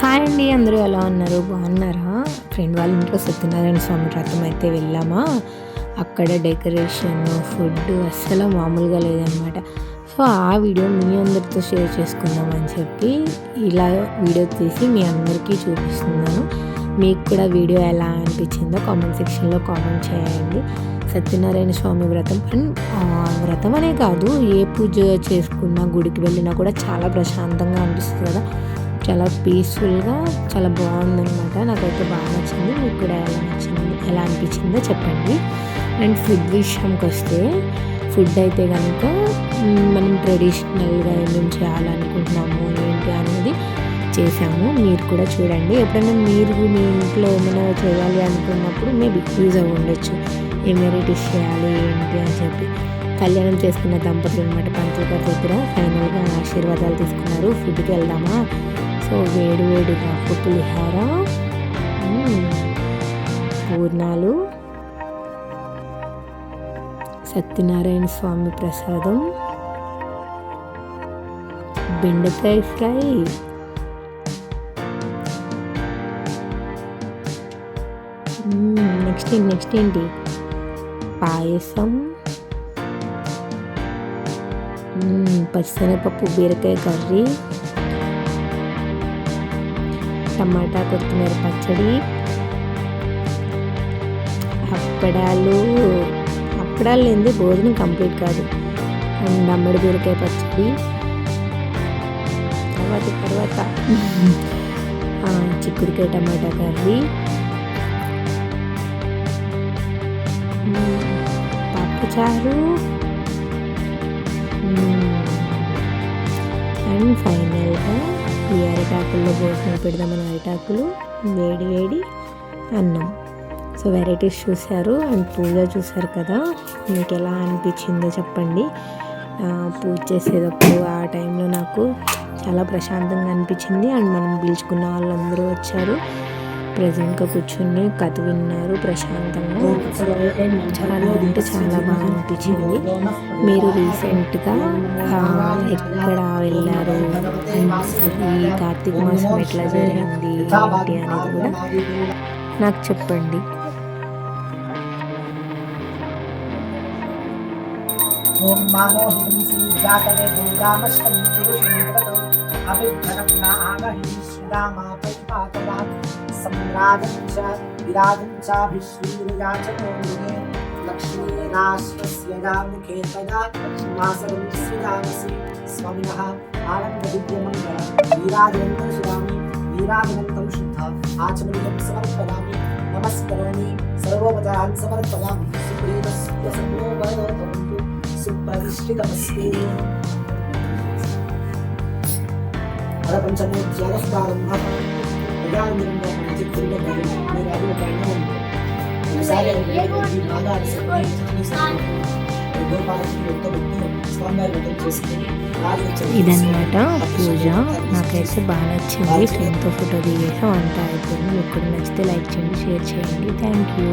Hi అండి, అందరూ ఎలా ఉన్నారు? బాగున్నారా? ఫ్రెండ్ వాళ్ళ ఇంట్లో సత్యనారాయణ స్వామి వ్రతం అయితే వెళ్ళామా. అక్కడ డెకరేషన్, ఫుడ్ అస్సలు మామూలుగా లేదనమాట. సో ఆ వీడియో మీ అందరితో షేర్ చేసుకుందామని చెప్పి ఇలా వీడియో తీసి మీ అందరికీ చూపిస్తున్నాను. మీకు కూడా వీడియో ఎలా అనిపించిందో కామెంట్ సెక్షన్లో కామెంట్ చేయండి. సత్యనారాయణ స్వామి వ్రతం వ్రతం అనే కాదు, ఏ పూజ చేసుకున్నా గుడికి వెళ్ళినా కూడా చాలా ప్రశాంతంగా అనిపిస్తుంది కదా. చాలా పీస్ఫుల్గా చాలా బాగుందనమాట. నాకైతే బాగా నచ్చింది. మీకు కూడా ఎలా అనిపించిందో చెప్పండి. అండ్ ఫుడ్ విషయంకి వస్తే, ఫుడ్ అయితే కనుక మనం ట్రెడిషనల్గా ఏమేమి చేయాలనుకుంటున్నాము ఏంటి అనేది చేసాము. మీరు కూడా చూడండి. ఎప్పుడైనా మీరు మీ ఇంట్లో ఏమైనా చేయాలి అనుకున్నప్పుడు మేబీ యూజ్ అవ్వ ఉండొచ్చు. ఏం వెరైటీస్ చేయాలి ఏంటి అని చెప్పి. కళ్యాణం చేసుకున్న దంపతులు అనమాట పంతులు గారి దగ్గర ఫైనల్గా ఆశీర్వాదాలు తీసుకున్నారు. ఫుడ్కి వెళ్దామా. సో వేడిగా పులిహార, పూర్ణాలు, సత్యనారాయణ స్వామి ప్రసాదం, బెండకాయ ఫ్రై, నెక్స్ట్ ఏంటి పాయసం, పచ్చిశనగపప్పు బీరకాయ కర్రీ, టమాటా కొత్తిమీర పచ్చడి, అప్పడాలు లేనిదే భోజనం కంప్లీట్ కాదు. అండ్ అమ్మడి బీరకాయ పచ్చడి, తర్వాత చిక్కుడుకాయ టమాటా కర్రీ, పప్పుచారు, అండ్ ఫైనల్గా ఈ అరిటాకుల్లో భోజనం పెడదామని అరిటాకులు, వేడి అన్నం. సో వెరైటీస్ చూశారు అండ్ పూజ చూశారు కదా. మీకు ఎలా అనిపించిందో చెప్పండి. పూజ చేసేటప్పుడు ఆ టైంలో నాకు చాలా ప్రశాంతంగా అనిపించింది. అండ్ మనం పిలుచుకున్న వాళ్ళందరూ వచ్చారు. ప్రజెంట్గా కూర్చుని కథ విన్నారు ప్రశాంతంగా. చాలా అంటే చాలా బాగా అనిపించింది. మీరు రీసెంట్గా ఎక్కడ వెళ్ళారు, ఈ కార్తీక మాసం ఎట్లా జరిగింది ఏంటి అనేది కూడా నాకు చెప్పండి. ఓం మానో హింసి జాతవే దుర్గామష్టం పురుషంకరతో అభిజ్ఞరత్నా ఆగహి శ్రీరామ పరిపాతవా సంరాజం చ విరాజం చాభిశ్రీరయాచతో లక్ష్మీరాశ్వస్య ముఖే తదా మాసరం శ్రీరామసి స్వామినః ఆనందదివ్యమంగళ వీరాజనంతం శ్రీరామి వీరాజనంతం శుద్ధ ఆచమనీయం సమర్పయామి నమస్కరోమి సర్వోపచారాన్ సమర్పయామి సుప్రతిష్ఠితమస్తి పంచమోధ్యాయః ఇదన్నమాట పూజ. నాకైతే బాగా నచ్చింది. ఫ్రెండ్తో ఫోటో దిగేసాం, అంతా అయిపోయింది. మీకు కూడా నచ్చితే లైక్ చేయండి, షేర్ చేయండి. Thank you.